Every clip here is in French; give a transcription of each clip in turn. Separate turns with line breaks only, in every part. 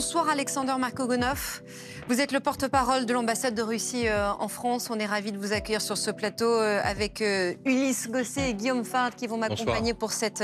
Bonsoir Alexander Markogonov. Vous êtes le porte-parole de l'ambassade de Russie en France. On est ravis de vous accueillir sur ce plateau avec Ulysse Gosset et Guillaume Fard qui vont m'accompagner pour cet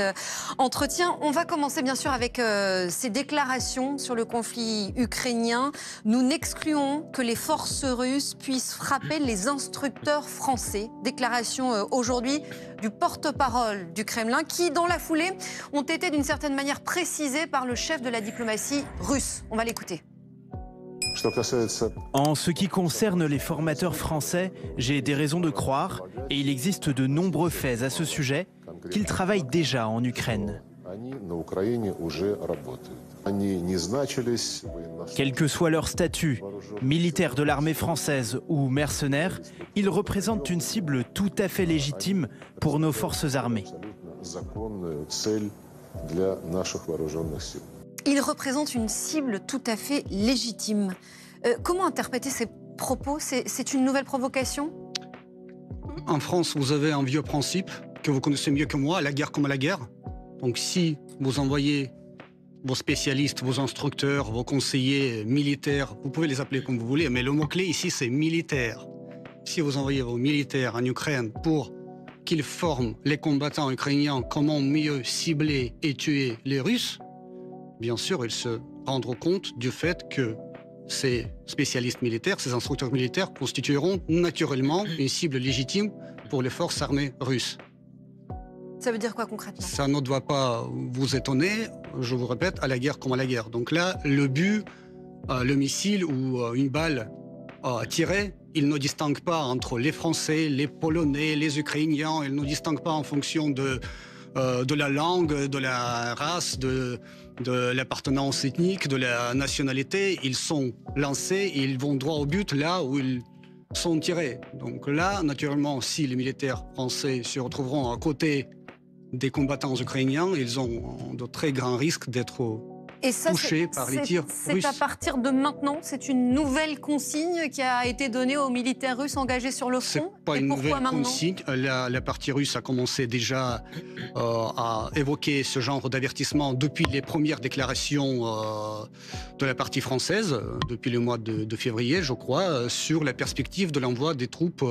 entretien. On va commencer bien sûr avec ces déclarations sur le conflit ukrainien. Nous n'excluons que les forces russes puissent frapper les instructeurs français. Déclaration aujourd'hui du porte-parole du Kremlin qui, dans la foulée, ont été d'une certaine manière précisées par le chef de la diplomatie russe. On va l'écouter.
En ce qui concerne les formateurs français, j'ai des raisons de croire, et il existe de nombreux faits à ce sujet, qu'ils travaillent déjà en Ukraine. Quel que soit leur statut, militaire de l'armée française ou mercenaires, ils représentent une cible tout à fait légitime pour nos forces armées.
Il représente une cible tout à fait légitime. Comment interpréter ces propos? C'est une nouvelle provocation?
En France, vous avez un vieux principe que vous connaissez mieux que moi, la guerre comme la guerre. Donc si vous envoyez vos spécialistes, vos instructeurs, vos conseillers militaires, vous pouvez les appeler comme vous voulez, mais le mot-clé ici, c'est militaire. Si vous envoyez vos militaires en Ukraine pour qu'ils forment les combattants ukrainiens comment mieux cibler et tuer les Russes, bien sûr, ils se rendront compte du fait que ces spécialistes militaires, ces instructeurs militaires constitueront naturellement une cible légitime pour les forces armées russes.
Ça veut dire quoi concrètement?
Ça ne doit pas vous étonner, je vous répète, à la guerre comme à la guerre. Donc là, le but, le missile ou une balle tirée, il ne distingue pas entre les Français, les Polonais, les Ukrainiens, il ne distingue pas en fonction de la langue, de la race, de l'appartenance ethnique, de la nationalité. Ils sont lancés et ils vont droit au but là où ils sont tirés. Donc là, naturellement, si les militaires français se retrouveront à côté des combattants ukrainiens, ils ont de très grands risques d'être touchés par les tirs russes.
C'est à partir de maintenant, c'est une nouvelle consigne qui a été donnée aux militaires russes engagés sur le front.
C'est pas une nouvelle consigne. La partie russe a commencé déjà à évoquer ce genre d'avertissement depuis les premières déclarations de la partie française, depuis le mois de février, je crois, sur la perspective de l'envoi des troupes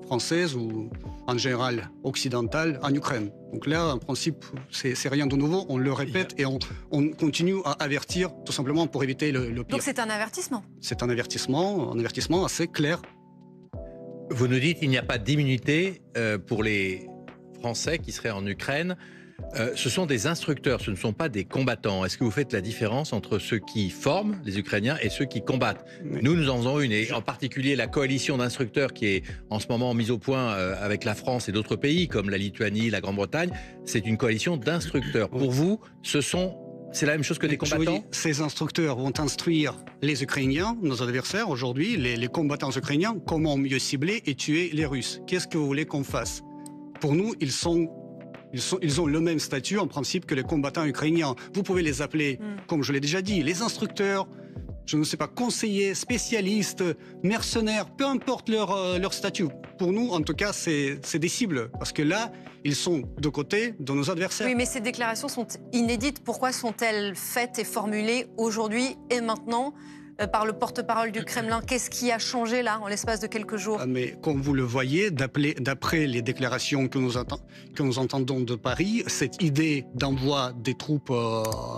françaises ou en général occidentales en Ukraine. Donc là, en principe, c'est rien de nouveau, on le répète et on continue à avertir tout simplement pour éviter le pire.
Donc c'est un avertissement?
C'est un avertissement assez clair.
Vous nous dites qu'il n'y a pas d'immunité pour les Français qui seraient en Ukraine. Ce sont des instructeurs, ce ne sont pas des combattants. Est-ce que vous faites la différence entre ceux qui forment, les Ukrainiens, et ceux qui combattent? Nous en faisons une, et en particulier la coalition d'instructeurs qui est en ce moment mise au point avec la France et d'autres pays, comme la Lituanie, la Grande-Bretagne. C'est une coalition d'instructeurs. Pour vous, c'est la même chose que des combattants?
Ces instructeurs vont instruire les Ukrainiens, nos adversaires aujourd'hui, les combattants ukrainiens, comment mieux cibler et tuer les Russes. Qu'est-ce que vous voulez qu'on fasse? Pour nous, ils ont le même statut en principe que les combattants ukrainiens. Vous pouvez les appeler, comme je l'ai déjà dit, les instructeurs, je ne sais pas, conseillers, spécialistes, mercenaires, peu importe leur statut. Pour nous, en tout cas, c'est des cibles. Parce que là, ils sont de côté de nos adversaires.
Oui, mais ces déclarations sont inédites. Pourquoi sont-elles faites et formulées aujourd'hui et maintenant par le porte-parole du Kremlin? Qu'est-ce qui a changé là, en l'espace de quelques jours?
Mais comme vous le voyez, d'après les déclarations que nous entendons de Paris, cette idée d'envoi des troupes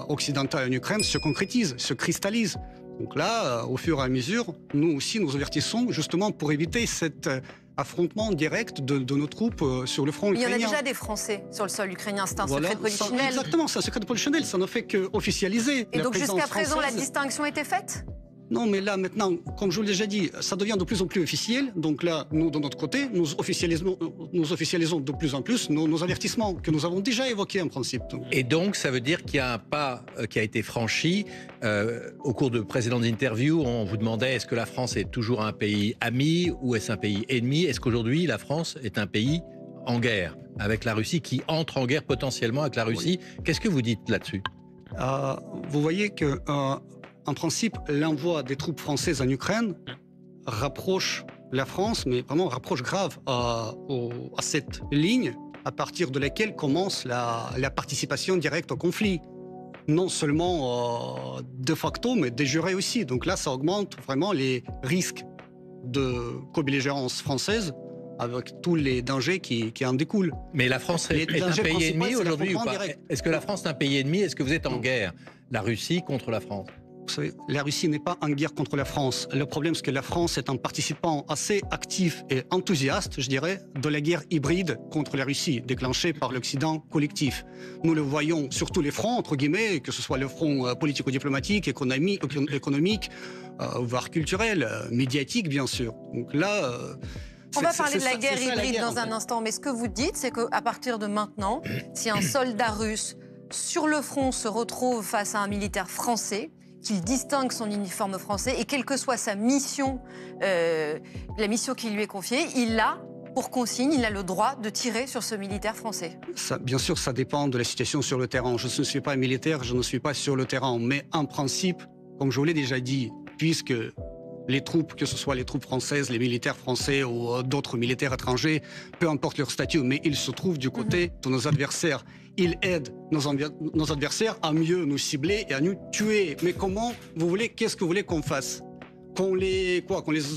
occidentales en Ukraine se concrétise, se cristallise. Donc là, au fur et à mesure, nous aussi nous avertissons justement pour éviter cet affrontement direct de nos troupes sur le front ukrainien.
Il y en a déjà des Français sur le sol ukrainien, c'est un secret de polichinelle.
Exactement, c'est un secret de polichinelle, ça ne fait qu'officialiser.
Et donc jusqu'à présent, la distinction était faite?
Non, mais là, maintenant, comme je vous l'ai déjà dit, ça devient de plus en plus officiel. Donc là, nous, de notre côté, nous officialisons de plus en plus nos avertissements que nous avons déjà évoqués en principe.
Et donc, ça veut dire qu'il y a un pas qui a été franchi. Au cours de précédentes interviews, on vous demandait est-ce que la France est toujours un pays ami ou est-ce un pays ennemi? Est-ce qu'aujourd'hui, la France est un pays en guerre avec la Russie, qui entre en guerre potentiellement avec la Russie? Oui. Qu'est-ce que vous dites là-dessus?
Vous voyez que... En principe, l'envoi des troupes françaises en Ukraine rapproche la France, mais vraiment rapproche grave à cette ligne à partir de laquelle commence la participation directe au conflit. non seulement de facto, mais de jure aussi. Donc là, ça augmente vraiment les risques de co-belligérance française avec tous les dangers qui en découlent.
Mais la France est un pays ennemi aujourd'hui ou pas? Est-ce que la France est un pays ennemi? Est-ce que vous êtes en guerre, la Russie contre la France?
Vous savez, la Russie n'est pas en guerre contre la France. Le problème, c'est que la France est un participant assez actif et enthousiaste, je dirais, de la guerre hybride contre la Russie, déclenchée par l'Occident collectif. Nous le voyons sur tous les fronts, entre guillemets, que ce soit le front politico-diplomatique, économique, voire culturel, médiatique, bien sûr. Donc là...
On va parler de la guerre hybride dans un instant, mais ce que vous dites, c'est qu'à partir de maintenant, si un soldat russe sur le front se retrouve face à un militaire français, qu'il distingue son uniforme français et quelle que soit sa mission, la mission qui lui est confiée, il a pour consigne, il a le droit de tirer sur ce militaire français.
Ça, bien sûr, ça dépend de la situation sur le terrain. Je ne suis pas militaire, je ne suis pas sur le terrain, mais en principe, comme je vous l'ai déjà dit, puisque les troupes, que ce soit les troupes françaises, les militaires français ou d'autres militaires étrangers, peu importe leur statut, mais ils se trouvent du côté de nos adversaires. Ils aident nos adversaires à mieux nous cibler et à nous tuer. Mais comment vous voulez, qu'est-ce que vous voulez qu'on fasse? Qu'on les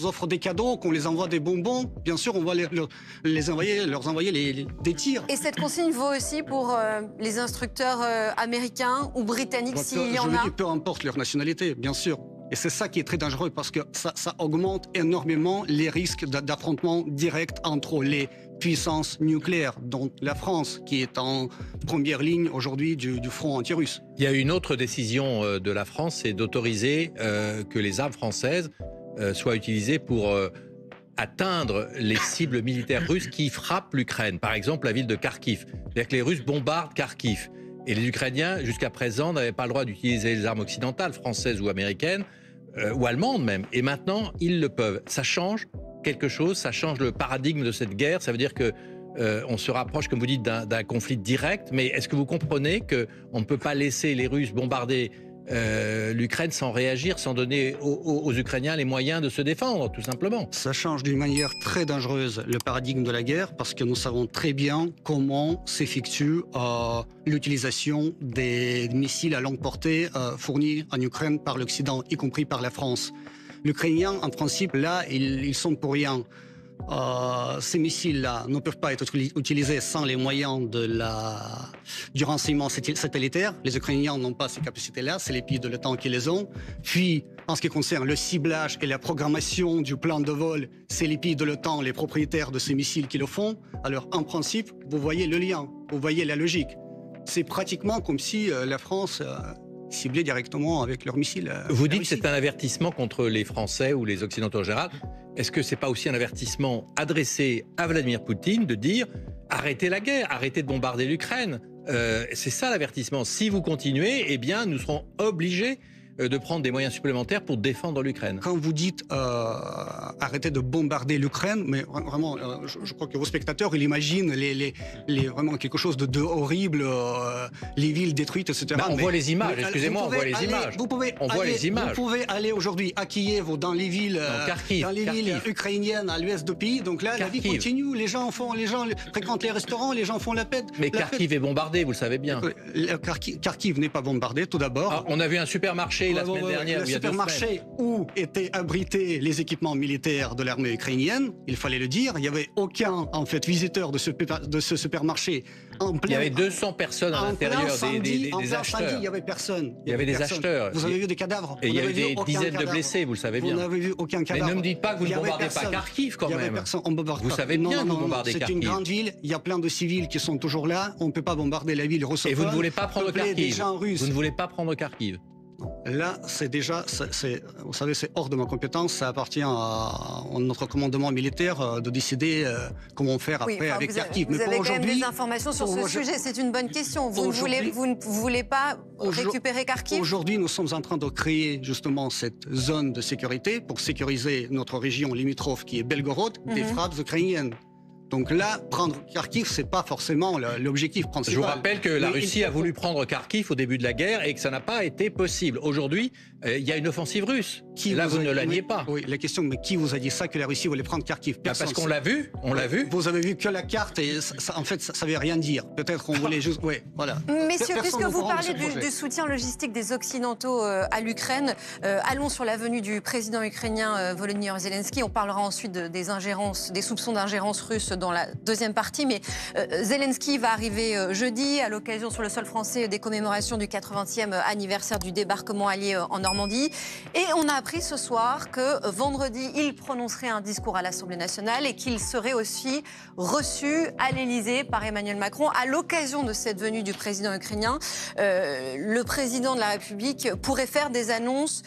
offre des cadeaux, qu'on les envoie des bonbons? Bien sûr, on va leur envoyer des tirs.
Et cette consigne vaut aussi pour les instructeurs américains ou britanniques, s'il y en a?
Je dis, peu importe leur nationalité, bien sûr. Et c'est ça qui est très dangereux parce que ça augmente énormément les risques d'affrontement direct entre les puissances nucléaires, dont la France, qui est en première ligne aujourd'hui du front anti-russe.
Il y a une autre décision de la France, c'est d'autoriser que les armes françaises soient utilisées pour atteindre les cibles militaires russes qui frappent l'Ukraine. Par exemple, la ville de Kharkiv. C'est-à-dire que les Russes bombardent Kharkiv. Et les Ukrainiens, jusqu'à présent, n'avaient pas le droit d'utiliser les armes occidentales, françaises ou américaines, ou allemandes même. Et maintenant, ils le peuvent. Ça change quelque chose, ça change le paradigme de cette guerre. Ça veut dire que on se rapproche, comme vous dites, d'un conflit direct. Mais est-ce que vous comprenez qu'on ne peut pas laisser les Russes bombarder l'Ukraine sans réagir, sans donner aux Ukrainiens les moyens de se défendre, tout simplement?
Ça change d'une manière très dangereuse le paradigme de la guerre parce que nous savons très bien comment s'effectue l'utilisation des missiles à longue portée fournis en Ukraine par l'Occident, y compris par la France. L'Ukrainien, en principe, là, ils sont pour rien. Ces missiles-là ne peuvent pas être utilisés sans les moyens du renseignement satellitaire. Les Ukrainiens n'ont pas ces capacités-là, c'est les pays de l'OTAN qui les ont. Puis, en ce qui concerne le ciblage et la programmation du plan de vol, c'est les pays de l'OTAN, les propriétaires de ces missiles qui le font. Alors, en principe, vous voyez le lien, vous voyez la logique. C'est pratiquement comme si la France ciblait directement avec leurs missiles.
Vous dites que c'est un avertissement contre les Français ou les Occidentaux en général. Est-ce que ce n'est pas aussi un avertissement adressé à Vladimir Poutine de dire arrêtez la guerre, arrêtez de bombarder l'Ukraine? C'est ça l'avertissement. Si vous continuez, eh bien, nous serons obligés de prendre des moyens supplémentaires pour défendre l'Ukraine.
Quand vous dites arrêtez de bombarder l'Ukraine, mais vraiment, je crois que vos spectateurs, ils imaginent vraiment quelque chose de horrible, les villes détruites, etc.
On voit les images, excusez-moi, on voit les images.
Vous pouvez aller aujourd'hui à Kiev ou dans les villes, villes ukrainiennes à l'ouest du pays. Donc là, la vie continue. Les gens fréquentent les restaurants, les gens font la fête.
Mais Kharkiv est bombardé, vous le savez bien.
Kharkiv n'est pas bombardé, tout d'abord.
On a vu un supermarché la semaine dernière.
Le supermarché où étaient abrités les équipements militaires de l'armée ukrainienne, il fallait le dire, il n'y avait aucun visiteur de ce supermarché.
Il y avait 200 personnes à l'intérieur des acheteurs.
Il n'y avait personne.
Il y avait des acheteurs.
Vous avez vu des cadavres?
Et il y avait des dizaines de blessés, vous le savez bien.
Vous n'avez vu aucun cadavre.
Mais ne me dites pas que vous ne bombardez pas Kharkiv quand même. Vous savez bien que vous bombardez Kharkiv.
C'est une grande ville, il y a plein de civils qui sont toujours là, on ne peut pas bombarder la ville russe.
Et vous ne voulez pas prendre Kharkiv. Vous ne voulez pas prendre Kharkiv.
Là, c'est déjà, vous savez, c'est hors de ma compétence. Ça appartient à notre commandement militaire de décider comment faire après avec Kharkiv.
Vous avez quand même des informations sur ce sujet. C'est une bonne question. Vous ne voulez pas récupérer Kharkiv?
Aujourd'hui, nous sommes en train de créer justement cette zone de sécurité pour sécuriser notre région limitrophe qui est Belgorod des frappes ukrainiennes. Donc là, prendre Kharkiv, c'est pas forcément l'objectif principal.
Je vous rappelle que la Russie a voulu prendre Kharkiv au début de la guerre et que ça n'a pas été possible. Aujourd'hui, il y a une offensive russe. Là, vous ne la niez pas.
Oui, la question, mais qui vous a dit ça, que la Russie voulait prendre Kharkiv?
Parce qu'on l'a vu,
Vous avez vu que la carte et en fait, ça ne veut rien dire. Peut-être qu'on voulait juste... Oui, voilà.
Messieurs, puisque vous parlez du soutien logistique des Occidentaux à l'Ukraine, allons sur la venue du président ukrainien Volodymyr Zelensky. On parlera ensuite des ingérences, des soupçons d'ingérence russe dans la deuxième partie. Mais Zelensky va arriver jeudi à l'occasion sur le sol français des commémorations du 80e anniversaire du débarquement allié en Normandie. Et on a appris ce soir que vendredi, il prononcerait un discours à l'Assemblée nationale et qu'il serait aussi reçu à l'Élysée par Emmanuel Macron. À l'occasion de cette venue du président ukrainien, le président de la République pourrait faire des annonces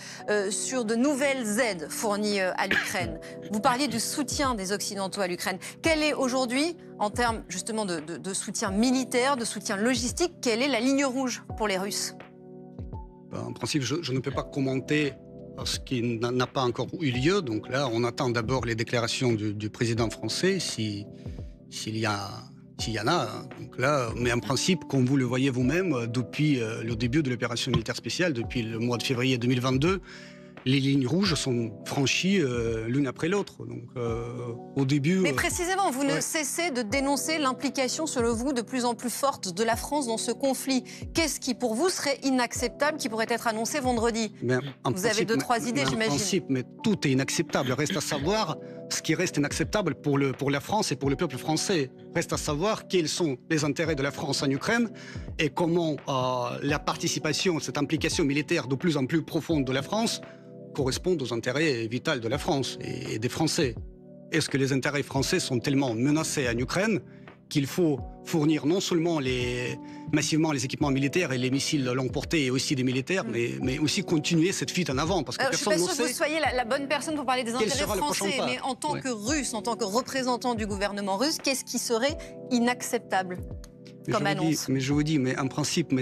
sur de nouvelles aides fournies à l'Ukraine. Vous parliez du soutien des Occidentaux à l'Ukraine. Quel est aujourd'hui, en termes justement de soutien militaire, de soutien logistique, quelle est la ligne rouge pour les Russes?
En principe, je ne peux pas commenter ce qui n'a pas encore eu lieu. Donc là, on attend d'abord les déclarations du président français, s'il y en a. Donc là, mais en principe, comme vous le voyez vous-même, depuis le début de l'opération militaire spéciale, depuis le mois de février 2022, les lignes rouges sont franchies l'une après l'autre. Donc, au début...
Mais précisément, vous ne cessez de dénoncer l'implication, selon vous, de plus en plus forte de la France dans ce conflit. Qu'est-ce qui, pour vous, serait inacceptable, qui pourrait être annoncé vendredi? Vous avez 2-3 idées, j'imagine.
En principe, mais tout est inacceptable. Reste à savoir ce qui reste inacceptable pour la France et pour le peuple français. Reste à savoir quels sont les intérêts de la France en Ukraine et comment la participation, cette implication militaire de plus en plus profonde de la France correspondent aux intérêts vitaux de la France et des Français. Est-ce que les intérêts français sont tellement menacés en Ukraine qu'il faut fournir non seulement massivement les équipements militaires et les missiles longue portée et aussi des militaires, mais aussi continuer cette fuite en avant? Parce que
je ne suis pas sûre que vous soyez la bonne personne pour parler des intérêts français, mais en tant que Russe, en tant que représentant du gouvernement russe, qu'est-ce qui serait inacceptable comme annonce?
Mais je vous dis, mais en principe,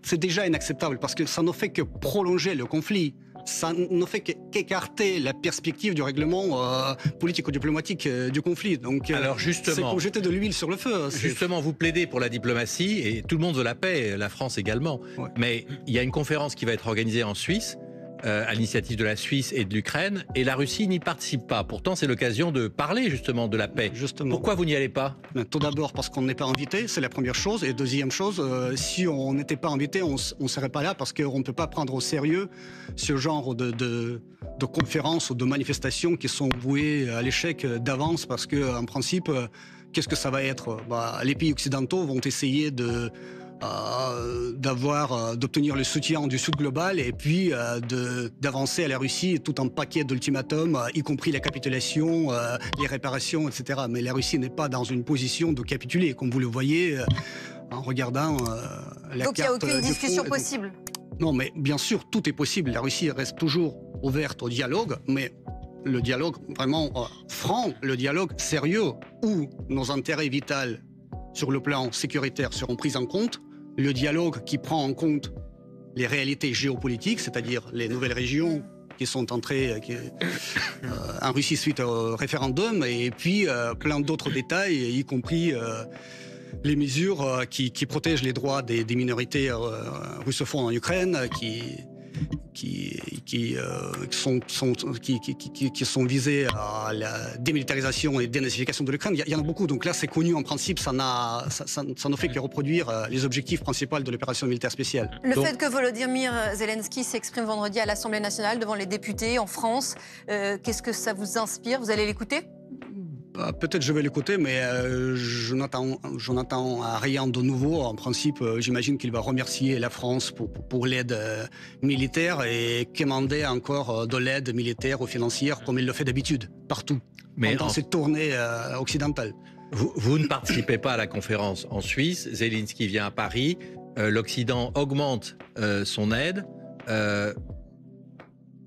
c'est déjà inacceptable parce que ça ne fait que prolonger le conflit. Ça ne fait qu'écarter la perspective du règlement politico-diplomatique du conflit. Donc,
alors justement,
c'est pour jeter de l'huile sur le feu.
Justement, vous plaidez pour la diplomatie et tout le monde veut la paix, la France également. Ouais. Mais il y a une conférence qui va être organisée en Suisse, à l'initiative de la Suisse et de l'Ukraine, et la Russie n'y participe pas. Pourtant, c'est l'occasion de parler justement de la paix. Justement. Pourquoi vous n'y allez pas?
Tout d'abord parce qu'on n'est pas invité, c'est la première chose. Et deuxième chose, si on n'était pas invité, on ne serait pas là parce qu'on ne peut pas prendre au sérieux ce genre de conférences ou de manifestations qui sont vouées à l'échec d'avance parce qu'en principe, qu'est-ce que ça va être? Les pays occidentaux vont essayer d'obtenir le soutien du Sud global et puis d'avancer à la Russie tout un paquet d'ultimatums, y compris la capitulation, les réparations, etc. Mais la Russie n'est pas dans une position de capituler, comme vous le voyez en regardant la
carte. Donc il n'y a aucune discussion possible?
Non, mais bien sûr, tout est possible. La Russie reste toujours ouverte au dialogue, mais le dialogue vraiment franc, le dialogue sérieux, où nos intérêts vitaux sur le plan sécuritaire seront pris en compte, le dialogue qui prend en compte les réalités géopolitiques, c'est-à-dire les nouvelles régions qui sont entrées en Russie suite au référendum, et puis plein d'autres détails, y compris les mesures qui protègent les droits des minorités russophones en Ukraine, qui sont visés à la démilitarisation et dénazification de l'Ukraine. Il y en a beaucoup, donc là c'est connu en principe, ça ne fait que reproduire les objectifs principaux de l'opération militaire spéciale.
Fait que Volodymyr Zelensky s'exprime vendredi à l'Assemblée nationale devant les députés en France, qu'est-ce que ça vous inspire? Vous allez l'écouter?
Peut-être je vais l'écouter, mais je n'attends rien de nouveau. En principe, j'imagine qu'il va remercier la France pour l'aide militaire et commander encore de l'aide militaire ou financière comme il le fait d'habitude, partout, pendant cette tournée occidentale.
Vous ne participez pas à la conférence en Suisse, Zelensky vient à Paris, l'Occident augmente son aide.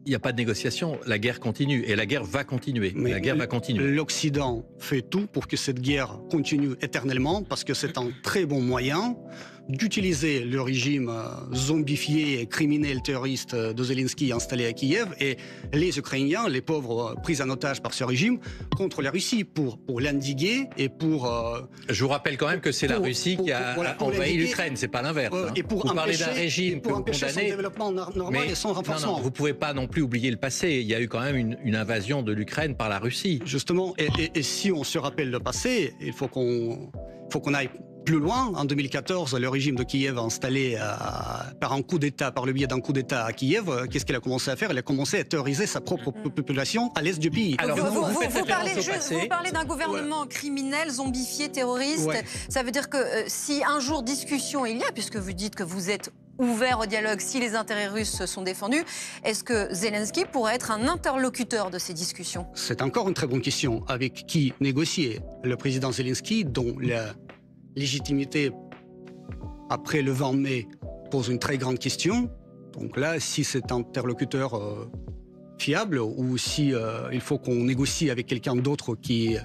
Il n'y a pas de négociation, la guerre continue et la guerre va continuer.
Mais
la guerre va continuer.
L'Occident fait tout pour que cette guerre continue éternellement parce que c'est un très bon moyen d'utiliser le régime zombifié et criminel terroriste de Zelensky installé à Kiev et les Ukrainiens, les pauvres pris en otage par ce régime, contre la Russie pour l'endiguer et pour...
Je vous rappelle quand même que c'est la Russie qui a envahi l'Ukraine, c'est pas l'inverse.
Et pour
vous parlez d'un régime que vous
empêcher son
condamnez,
développement normal et son renforcement.
Non, vous pouvez pas non plus oublier le passé. Il y a eu quand même une invasion de l'Ukraine par la Russie.
Justement, et si on se rappelle le passé, il faut qu'on aille plus loin. En 2014, le régime de Kiev a installé par le biais d'un coup d'État à Kiev, qu'est-ce qu'il a commencé à faire? Il a commencé à terroriser sa propre population à l'est du pays.
Alors,
vous parlez d'un gouvernement criminel, zombifié, terroriste.
Ouais.
Ça veut dire que si un jour discussion il y a, puisque vous dites que vous êtes ouvert au dialogue si les intérêts russes sont défendus, est-ce que Zelensky pourrait être un interlocuteur de ces discussions?
C'est encore une très bonne question. Avec qui négocier? Le président Zelensky, dont la légitimité après le 20 mai pose une très grande question. Donc là, si c'est un interlocuteur fiable ou si il faut qu'on négocie avec quelqu'un d'autre qui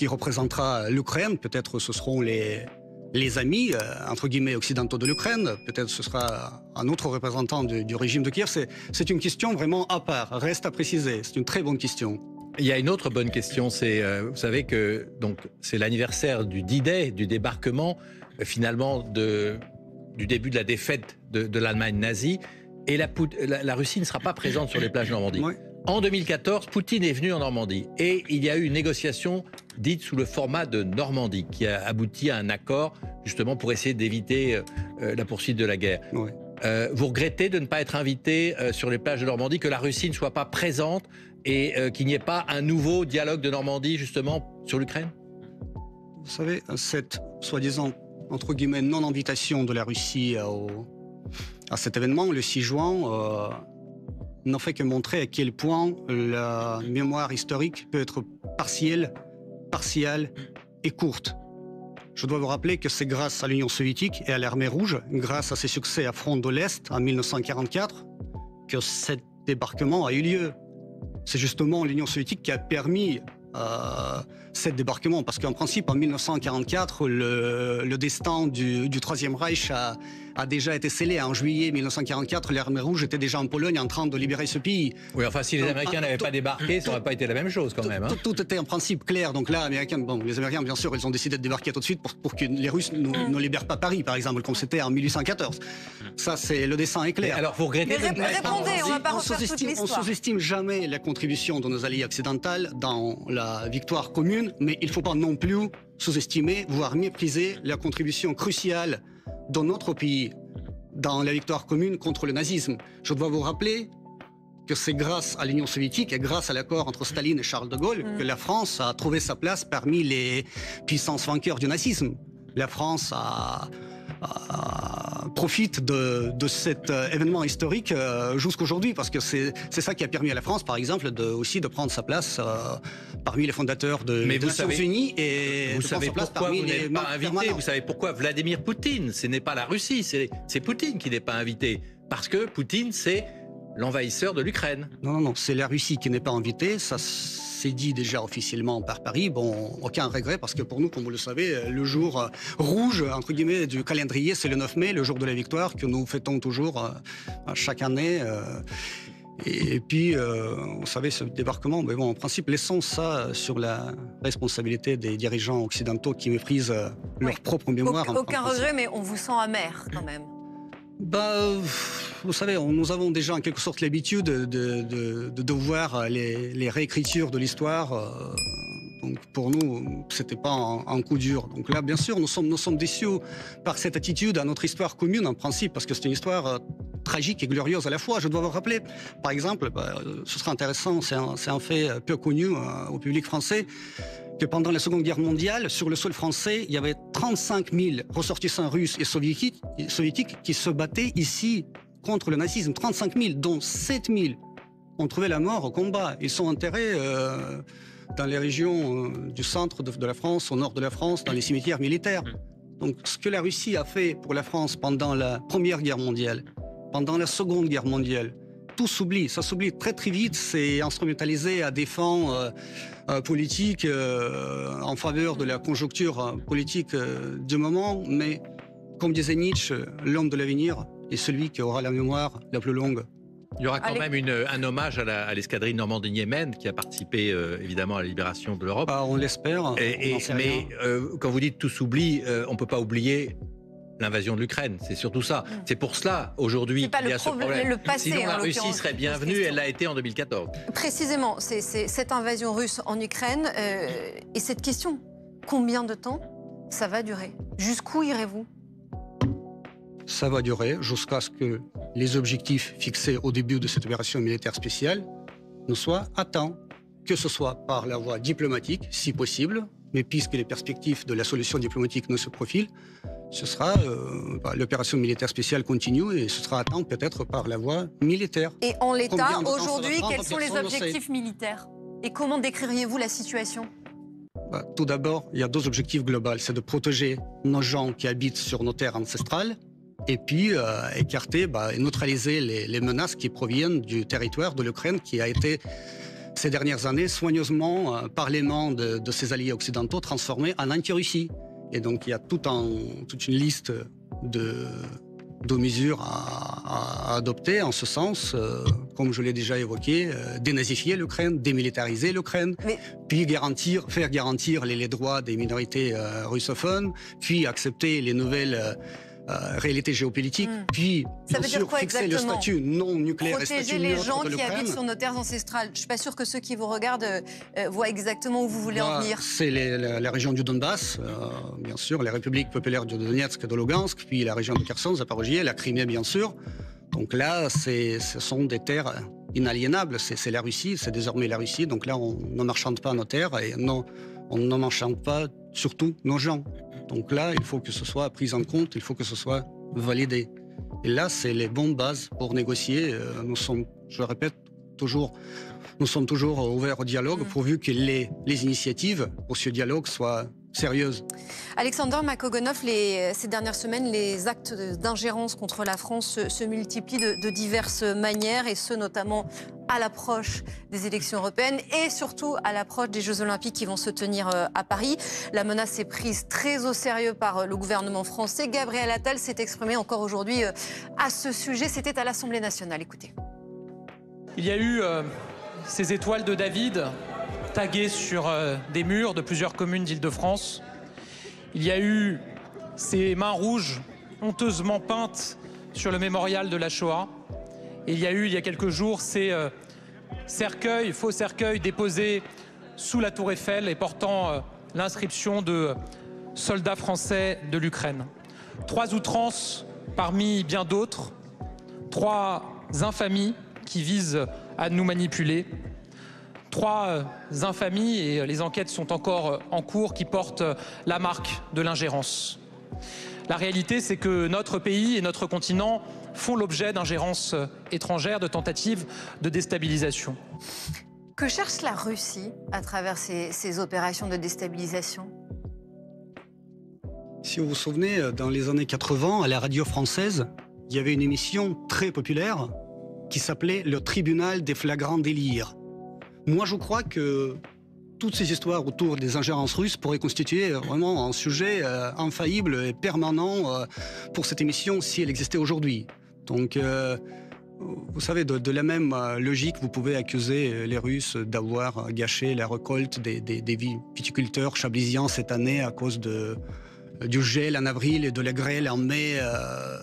représentera l'Ukraine, peut-être ce seront les amis, entre guillemets, occidentaux de l'Ukraine, peut-être ce sera un autre représentant du régime de Kiev. C'est une question vraiment à part, reste à préciser. C'est une très bonne question.
Il y a une autre bonne question, c'est, vous savez que c'est l'anniversaire du D-Day, du débarquement, finalement, du début de la défaite de l'Allemagne nazie, et la Russie ne sera pas présente sur les plages de Normandie.
Ouais.
En 2014, Poutine est venu en Normandie, et il y a eu une négociation dite sous le format de Normandie, qui a abouti à un accord, justement, pour essayer d'éviter la poursuite de la guerre.
Ouais.
Vous regrettez de ne pas être invité sur les plages de Normandie, que la Russie ne soit pas présente et qu'il n'y ait pas un nouveau dialogue de Normandie, justement, sur l'Ukraine?
Vous savez, cette soi-disant, entre guillemets, non-invitation de la Russie à cet événement, le 6 juin, n'en fait que montrer à quel point la mémoire historique peut être partielle et courte. Je dois vous rappeler que c'est grâce à l'Union soviétique et à l'armée rouge, grâce à ses succès à Front de l'Est en 1944, que cet débarquement a eu lieu. C'est justement l'Union soviétique qui a permis ce débarquement, parce qu'en principe, en 1944, le destin du Troisième Reich a déjà été scellé. En juillet 1944, l'armée rouge était déjà en Pologne en train de libérer ce pays.
Oui, enfin, si les Américains n'avaient pas débarqué, ça n'aurait pas été la même chose quand même. Hein.
Tout était en principe clair. Donc là, les Américains, bien sûr, ils ont décidé de débarquer tout de suite pour que les Russes ne libèrent pas Paris, par exemple, comme c'était en 1814. Ça, c'est le dessin est clair.
Mais alors, vous regrettez
Répondez, on ne va pas refaire toute
On
l'histoire.
sous-estime jamais la contribution de nos alliés occidentaux dans la victoire commune, mais il ne faut pas non plus sous-estimer, voire mépriser la contribution cruciale de notre pays dans la victoire commune contre le nazisme. Je dois vous rappeler que c'est grâce à l'Union soviétique et grâce à l'accord entre Staline et Charles de Gaulle que la France a trouvé sa place parmi les puissances vainqueurs du nazisme. La France profite de cet événement historique jusqu'aujourd'hui, parce que c'est ça qui a permis à la France, par exemple, aussi de prendre sa place parmi les fondateurs des Nations Unies et
vous
de prendre
savez
sa place
pourquoi
parmi
vous
les
n'êtes pas
membres
invité.
permanents.
Vous savez pourquoi Vladimir Poutine, ce n'est pas la Russie, c'est Poutine qui n'est pas invité, parce que Poutine, c'est l'envahisseur de l'Ukraine.
Non, c'est la Russie qui n'est pas invitée. Ça s'est dit déjà officiellement par Paris. Bon, aucun regret, parce que pour nous, comme vous le savez, le jour rouge, entre guillemets, du calendrier, c'est le 9 mai, le jour de la victoire, que nous fêtons toujours chaque année. Et puis, vous savez, ce débarquement, mais bon, en principe, laissons ça sur la responsabilité des dirigeants occidentaux qui méprisent leur propre mémoire.
Aucun regret, mais on vous sent amer quand même.
Vous savez, nous avons déjà en quelque sorte l'habitude de voir les réécritures de l'histoire. Donc pour nous, c'était pas un coup dur. Donc là, bien sûr, nous sommes déçus par cette attitude à notre histoire commune en principe, parce que c'est une histoire tragique et glorieuse à la fois. Je dois vous rappeler, par exemple, ce sera intéressant, c'est un fait peu connu au public français, que pendant la Seconde Guerre mondiale, sur le sol français, il y avait 35 000 ressortissants russes et soviétiques qui se battaient ici contre le nazisme. 35 000, dont 7 000 ont trouvé la mort au combat. Ils sont enterrés dans les régions du centre de la France, au nord de la France, dans les cimetières militaires. Donc ce que la Russie a fait pour la France pendant la Première Guerre mondiale, pendant la Seconde Guerre mondiale, tout s'oublie, ça s'oublie très très vite, c'est instrumentalisé à des fins politiques en faveur de la conjoncture politique du moment, mais Comme disait Nietzsche, l'homme de l'avenir est celui qui aura la mémoire la plus longue.
Il y aura quand même un hommage à l'escadrille Normandie-Niemen qui a participé évidemment à la libération de l'Europe.
On l'espère.
Mais quand vous dites tout s'oublie, on ne peut pas oublier l'invasion de l'Ukraine. C'est surtout ça. C'est pour cela aujourd'hui qu'il y a ce problème.
Le passé,
sinon la Russie serait bienvenue, elle l'a été en 2014.
Précisément, c'est cette invasion russe en Ukraine et cette question, combien de temps ça va durer? Jusqu'où irez-vous?
Ça va durer jusqu'à ce que les objectifs fixés au début de cette opération militaire spéciale ne soient atteints, que ce soit par la voie diplomatique, si possible, mais puisque les perspectives de la solution diplomatique ne se profilent, ce sera l'opération militaire spéciale continue et ce sera atteint peut-être par la voie militaire.
Et en l'état, aujourd'hui, quels sont les objectifs militaires? Et comment décririez-vous la situation?
Tout d'abord, il y a deux objectifs globaux. C'est de protéger nos gens qui habitent sur nos terres ancestrales et puis écarter et neutraliser les menaces qui proviennent du territoire de l'Ukraine qui a été, ces dernières années, soigneusement, par les mains de ses alliés occidentaux, transformé en anti-Russie. Et donc, il y a toute une liste de mesures à adopter en ce sens, comme je l'ai déjà évoqué, dénazifier l'Ukraine, démilitariser l'Ukraine, puis faire garantir les droits des minorités russophones, puis accepter les nouvelles réalités géopolitiques, puis
ça veut dire quoi
fixer le statut non nucléaire et
protéger les gens qui habitent sur nos terres ancestrales. Je ne suis pas sûre que ceux qui vous regardent voient exactement où vous voulez en venir.
C'est la région du Donbass, bien sûr, les républiques populaires de Donetsk et de Lugansk, puis la région de Kherson, Zaporozhye, la Crimée, bien sûr. Donc là, ce sont des terres inaliénables, c'est la Russie, c'est désormais la Russie. Donc là, on ne marchande pas nos terres et on ne marchande pas surtout nos gens. Donc là, il faut que ce soit pris en compte, il faut que ce soit validé. Et là, c'est les bonnes bases pour négocier. Nous sommes, je le répète, toujours ouverts au dialogue, pourvu que les initiatives pour ce dialogue soient sérieuses.
Alexander Makogonov, ces dernières semaines, les actes d'ingérence contre la France se multiplient de diverses manières, et ce notamment à l'approche des élections européennes et surtout à l'approche des Jeux Olympiques qui vont se tenir à Paris. La menace est prise très au sérieux par le gouvernement français. Gabriel Attal s'est exprimé encore aujourd'hui à ce sujet. C'était à l'Assemblée nationale. Écoutez.
Il y a eu ces étoiles de David taguées sur des murs de plusieurs communes d'Île-de-France. Il y a eu ces mains rouges honteusement peintes sur le mémorial de la Shoah. Et il y a eu, il y a quelques jours, ces faux cercueils déposés sous la Tour Eiffel et portant l'inscription de soldats français de l'Ukraine. 3 outrances parmi bien d'autres, 3 infamies qui visent à nous manipuler. 3 infamies, et les enquêtes sont encore en cours, qui portent la marque de l'ingérence. La réalité, c'est que notre pays et notre continent font l'objet d'ingérences étrangères, de tentatives de déstabilisation.
Que cherche la Russie à travers ces opérations de déstabilisation?
Si vous vous souvenez, dans les années 80, à la radio française, il y avait une émission très populaire qui s'appelait « Le tribunal des flagrants délires ». Moi, je crois que toutes ces histoires autour des ingérences russes pourraient constituer vraiment un sujet infaillible et permanent pour cette émission si elle existait aujourd'hui. Donc, vous savez, de la même logique, vous pouvez accuser les Russes d'avoir gâché la récolte des viticulteurs chablisiens cette année à cause du gel en avril et de la grêle en mai.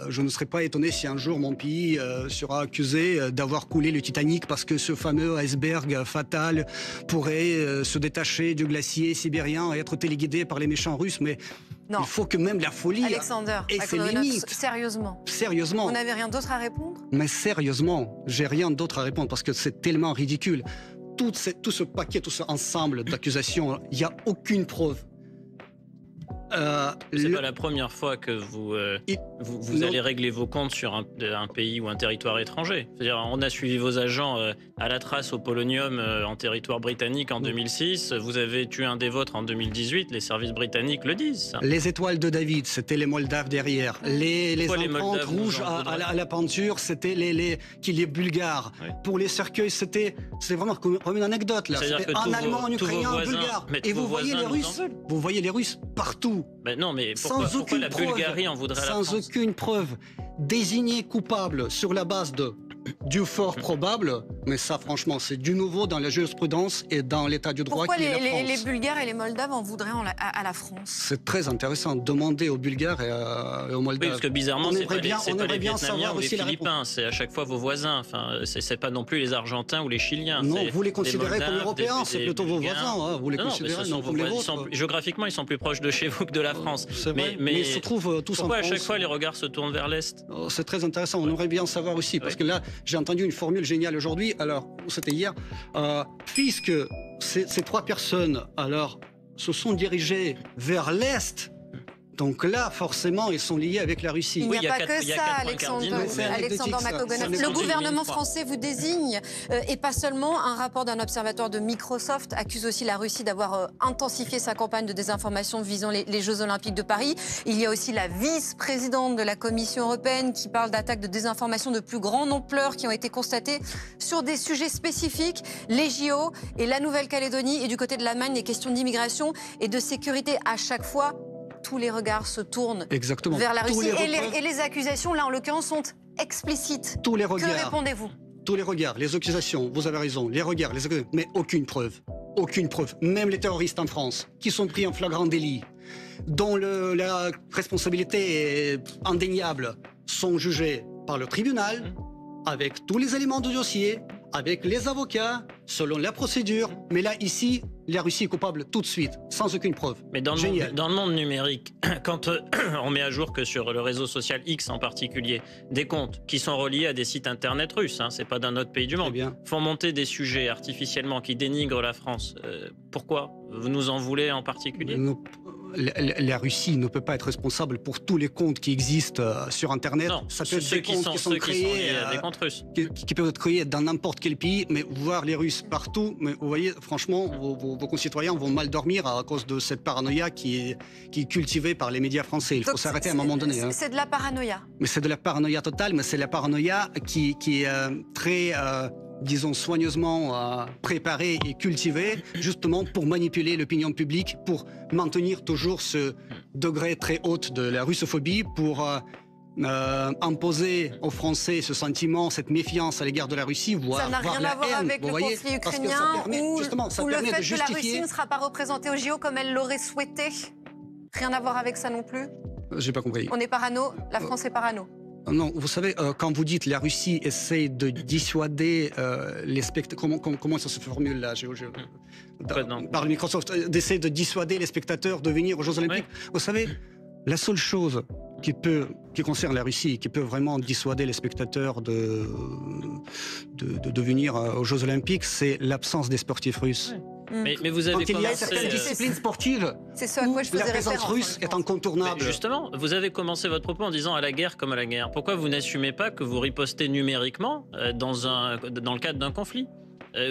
Je ne serais pas étonné si un jour mon pays sera accusé d'avoir coulé le Titanic parce que ce fameux iceberg fatal pourrait se détacher du glacier sibérien et être téléguidé par les méchants russes. Mais non. Il faut que même la folie ait ses limites.
Sérieusement. Vous n'avez rien d'autre à répondre?
Mais sérieusement, j'ai rien d'autre à répondre parce que c'est tellement ridicule. Tout ce paquet, tout cet ensemble d'accusations, il n'y a aucune preuve.
C'est pas la première fois que vous allez régler vos comptes sur un pays ou un territoire étranger. C'est-à-dire, on a suivi vos agents à la trace au polonium en territoire britannique en 2006. Vous avez tué un des vôtres en 2018. Les services britanniques le disent. Ça.
Les étoiles de David, c'était les Moldaves derrière. Les empreintes rouges à la peinture, c'était les Bulgares. Oui. Pour les cercueils, c'est vraiment comme une anecdote là. C'était un Allemand, un Ukrainien, un Bulgare. Et vous voyez les Russes partout. tout.
Ben non, mais pourquoi la Bulgarie en voudrait à la France?
Sans aucune preuve. Désigné coupable sur la base du fort probable, mais ça franchement c'est du nouveau dans la jurisprudence et dans l'état du droit.
Pourquoi
qui est la France.
les Bulgares et les Moldaves en voudraient à la France?
C'est très intéressant. Demander aux Bulgares et aux Moldaves.
Oui, parce que bizarrement, c'est pas les Vietnamiens
savoir
ou les
aussi la
Philippins, c'est à chaque fois vos voisins. Enfin, c'est pas non plus les Argentins ou les Chiliens.
Non, vous les considérez comme Européens, c'est plutôt vos voisins. Hein. Vous les considérez comme les vôtres.
Géographiquement, ils sont plus proches de chez vous que de la France.
C'est vrai, mais ils se trouvent tous en France.
Pourquoi à chaque fois les regards se tournent vers l'Est?
C'est très intéressant. On aimerait bien savoir aussi, parce que là, j'ai entendu une formule géniale aujourd'hui. Alors, c'était hier, puisque ces trois personnes, alors, se sont dirigées vers l'Est. Donc là, forcément, ils sont liés avec la Russie.
Il n'y a pas que ça, Alexandre Makogonov. Le gouvernement français vous désigne, et pas seulement. Un rapport d'un observatoire de Microsoft accuse aussi la Russie d'avoir intensifié sa campagne de désinformation visant les Jeux Olympiques de Paris. Il y a aussi la vice-présidente de la Commission européenne qui parle d'attaques de désinformation de plus grande ampleur qui ont été constatées sur des sujets spécifiques, les JO et la Nouvelle-Calédonie. Et du côté de l'Allemagne, les questions d'immigration et de sécurité à chaque fois. Tous les regards se tournent vers la Russie et les accusations, là en l'occurrence, sont explicites.
Tous les regards.
Que répondez-vous?
Tous les regards, les accusations, vous avez raison, les regards, mais aucune preuve. Aucune preuve. Même les terroristes en France, qui sont pris en flagrant délit, dont la responsabilité est indéniable, sont jugés par le tribunal, avec tous les éléments du dossier, avec les avocats, selon la procédure. Mais là, ici, la Russie est coupable tout de suite, sans aucune preuve.
Mais dans le monde numérique, quand on met à jour que sur le réseau social X en particulier, des comptes qui sont reliés à des sites internet russes, hein, c'est pas d'un autre pays du monde, font monter des sujets artificiellement qui dénigrent la France. Pourquoi? Vous nous en voulez en particulier?
La Russie ne peut pas être responsable pour tous les comptes qui existent sur Internet.
Non,
ça peut être des comptes qui sont créés,
des comptes russes.
Qui peuvent être créés dans n'importe quel pays, mais voir les Russes partout, mais vous voyez, franchement, vos concitoyens vont mal dormir à cause de cette paranoïa qui est cultivée par les médias français. Il faut s'arrêter à un moment donné.
C'est de la paranoïa.
Mais c'est de la paranoïa totale, mais c'est la paranoïa qui est très... disons soigneusement préparé et cultivé, justement pour manipuler l'opinion publique, pour maintenir toujours ce degré très haut de la russophobie, pour imposer aux Français ce sentiment, cette méfiance à l'égard de la Russie,
ça n'a rien à voir avec le conflit ukrainien ou le fait que la Russie ne sera pas représentée au JO comme elle l'aurait souhaité. Rien à voir avec ça non plus.
J'ai pas compris.
On est parano, la France est parano.
Non, vous savez, quand vous dites la Russie essaye de dissuader les spectateurs, comment ça se formule là, par Microsoft, d'essayer de dissuader les spectateurs de venir aux Jeux Olympiques. Oui. Vous savez, la seule chose qui concerne la Russie, qui peut vraiment dissuader les spectateurs de venir aux Jeux Olympiques, c'est l'absence des sportifs russes.
Oui. Mais vous avez
quand il y a certaines disciplines sportives,
c'est ça à quoi je faisais
la présence
référence,
russe est incontournable.
Mais justement, vous avez commencé votre propos en disant à la guerre comme à la guerre. Pourquoi vous n'assumez pas que vous ripostez numériquement dans le cadre d'un conflit?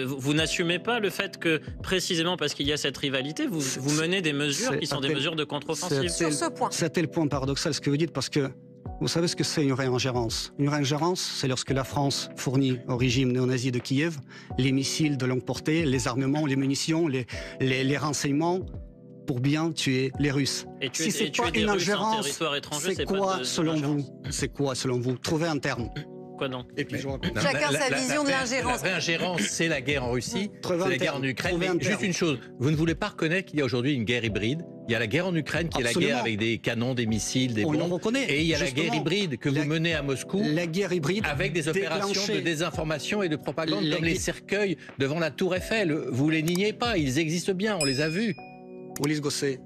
Vous n'assumez pas le fait que, précisément parce qu'il y a cette rivalité, vous menez des mesures qui sont des mesures de contre-offensive.
Sur ce point.
C'est à tel point paradoxal ce que vous dites, parce que vous savez ce que c'est une réingérence. Une réingérence, c'est lorsque la France fournit au régime néo-nazi de Kiev les missiles de longue portée, les armements, les munitions, les renseignements pour bien tuer les Russes.
Si c'est pas une ingérence,
c'est quoi selon vous? C'est quoi selon vous? Trouvez un terme.
Quoi donc?
Et puis
chacun sa vision de l'ingérence.
La réingérence, c'est la guerre en Russie, c'est la guerre en Ukraine. Mais juste une chose, vous ne voulez pas reconnaître qu'il y a aujourd'hui une guerre hybride. Il y a la guerre en Ukraine qui est la guerre avec des canons, des missiles, des bombes. Et il y a la guerre hybride que vous menez à Moscou.
La guerre hybride
avec des opérations de désinformation et de propagande comme les cercueils devant la Tour Eiffel. Vous les niez pas, ils existent bien, on les a vus.
Ulysse Gosset,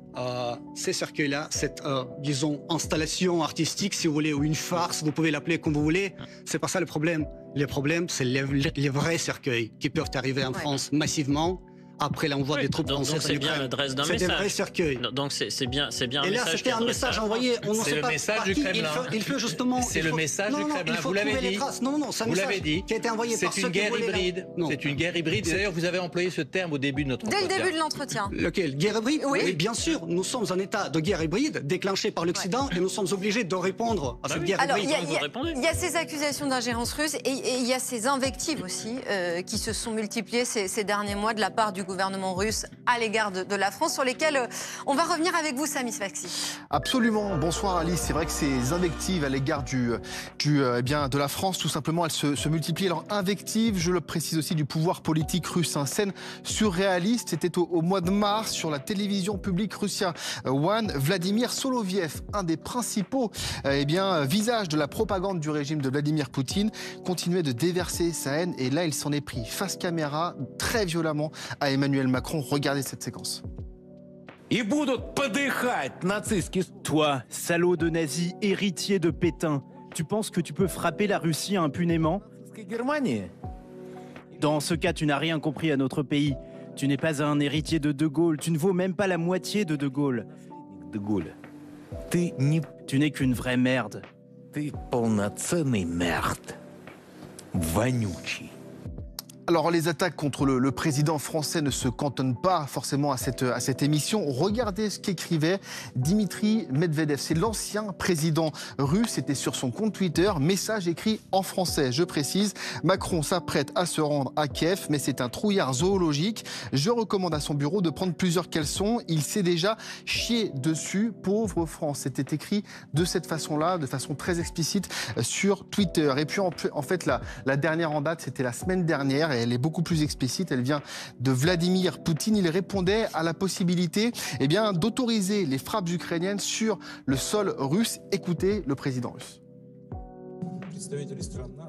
ces cercueils-là, cette, disons, installation artistique, si vous voulez, ou une farce, vous pouvez l'appeler comme vous voulez, c'est pas ça le problème. Le problème, c'est les vrais cercueils qui peuvent arriver en France massivement après l'envoi des troupes françaises.
Donc c'est bien l'adresse d'un message.
C'est des vrais cercueils.
Donc c'est bien un
et là,
message.
C'était un message envoyé. On ne sait pas
message
par
du
qui.
Kremlin.
Il faut justement.
C'est le message du Kremlin.
Vous
l'avez dit.
Non, c'est un message qui a été envoyé par ceux qui voulaient.
C'est une guerre hybride. C'est une guerre hybride. D'ailleurs, vous avez employé ce terme au début de notre entretien.
Dès le début de l'entretien.
Lequel? Guerre hybride?
Oui,
bien sûr. Nous sommes en état de guerre hybride déclenchée par l'Occident et nous sommes obligés de répondre à cette guerre hybride.
Il y a ces accusations d'ingérence russe et il y a ces invectives aussi qui se sont multipliées ces derniers mois de la part du gouvernement russe à l'égard de la France, sur lesquels on va revenir avec vous, Samy Sfaxi.
Absolument. Bonsoir Alice. C'est vrai que ces invectives à l'égard de la France, tout simplement, elles se multiplient. Alors invectives, je le précise aussi, du pouvoir politique russe. Scène surréaliste. C'était au mois de mars sur la télévision publique russienne One. Vladimir Soloviev, un des principaux visages de la propagande du régime de Vladimir Poutine, continuait de déverser sa haine. Et là, il s'en est pris face caméra très violemment à Emmanuel Macron. Regardez cette séquence.
Toi, salaud de nazi, héritier de Pétain, tu penses que tu peux frapper la Russie impunément? Dans ce cas, tu n'as rien compris à notre pays. Tu n'es pas un héritier de De Gaulle, tu ne vaux même pas la moitié de De Gaulle. Tu n'es qu'une vraie merde.
Alors les attaques contre le président français ne se cantonnent pas forcément à cette émission. Regardez ce qu'écrivait Dimitri Medvedev. C'est l'ancien président russe. C'était sur son compte Twitter. Message écrit en français. Je précise, Macron s'apprête à se rendre à Kiev, mais c'est un trouillard zoologique. Je recommande à son bureau de prendre plusieurs caleçons. Il s'est déjà chié dessus. Pauvre France. C'était écrit de cette façon-là, de façon très explicite sur Twitter. Et puis en fait, la dernière en date, c'était la semaine dernière. Elle est beaucoup plus explicite, elle vient de Vladimir Poutine. Il répondait à la possibilité d'autoriser les frappes ukrainiennes sur le sol russe. Écoutez le président russe.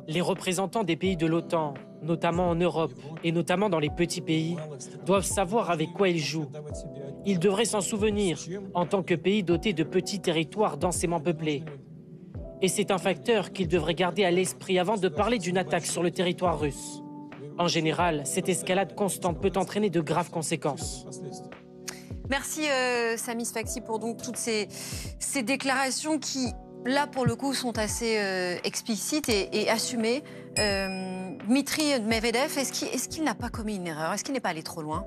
Les représentants des pays de l'OTAN, notamment en Europe et notamment dans les petits pays, doivent savoir avec quoi ils jouent. Ils devraient s'en souvenir en tant que pays doté de petits territoires densément peuplés. Et c'est un facteur qu'ils devraient garder à l'esprit avant de parler d'une attaque sur le territoire russe. En général, cette escalade constante peut entraîner de graves conséquences.
Merci Samy Sfaxi pour donc toutes ces déclarations qui, là pour le coup, sont assez explicites et assumées. Dmitri Medvedev, est-ce qu'il n'a pas commis une erreur? Est-ce qu'il n'est pas allé trop loin?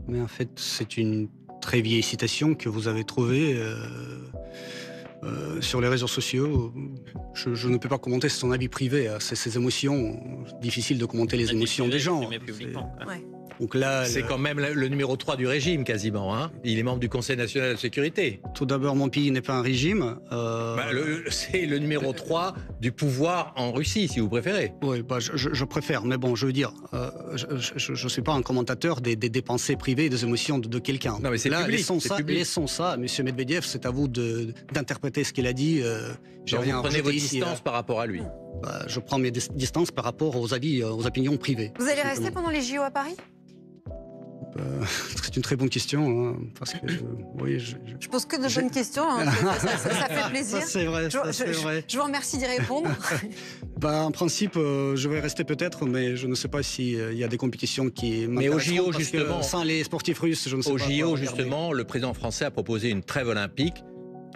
Mais en fait, c'est une très vieille citation que vous avez trouvée sur les réseaux sociaux. Je ne peux pas commenter son avis privé, ses émotions. Difficile de commenter les émotions des gens. Donc là,
c'est quand même le numéro 3 du régime, quasiment. Hein. Il est membre du Conseil national de sécurité.
Tout d'abord, mon pays n'est pas un régime.
C'est le numéro 3 du pouvoir en Russie, si vous préférez.
Oui, je préfère. Mais bon, je veux dire, je ne suis pas un commentateur des pensées privées et des émotions de quelqu'un.
Non, mais c'est public.
Laissons ça. Monsieur Medvedev, c'est à vous d'interpréter ce qu'il a dit.
Vous prenez vos distances par rapport à lui.
Je prends mes distances par rapport aux avis, aux opinions privées.
Vous allez rester pendant les JO à Paris?
C'est une très bonne question, parce que oui,
je pose que de bonnes questions, ça fait plaisir.
Ça, c'est vrai,
je vous remercie d'y répondre.
En principe, je vais rester peut-être, mais je ne sais pas s'il y a des compétitions qui m'intéressent.
Mais au JO, justement,
sans les sportifs russes, je ne sais pas.
Au JO, justement, le président français a proposé une trêve olympique.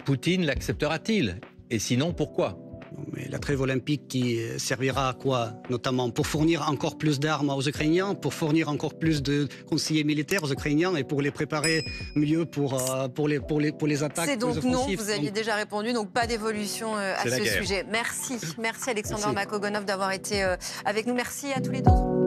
Poutine l'acceptera-t-il? Et sinon, pourquoi?
Mais la trêve olympique qui servira à quoi? Notamment pour fournir encore plus d'armes aux Ukrainiens, pour fournir encore plus de conseillers militaires aux Ukrainiens et pour les préparer mieux pour les attaques.
C'est donc non, vous aviez déjà répondu, donc pas d'évolution à ce sujet. Merci Alexander Makogonov d'avoir été avec nous. Merci à tous les deux.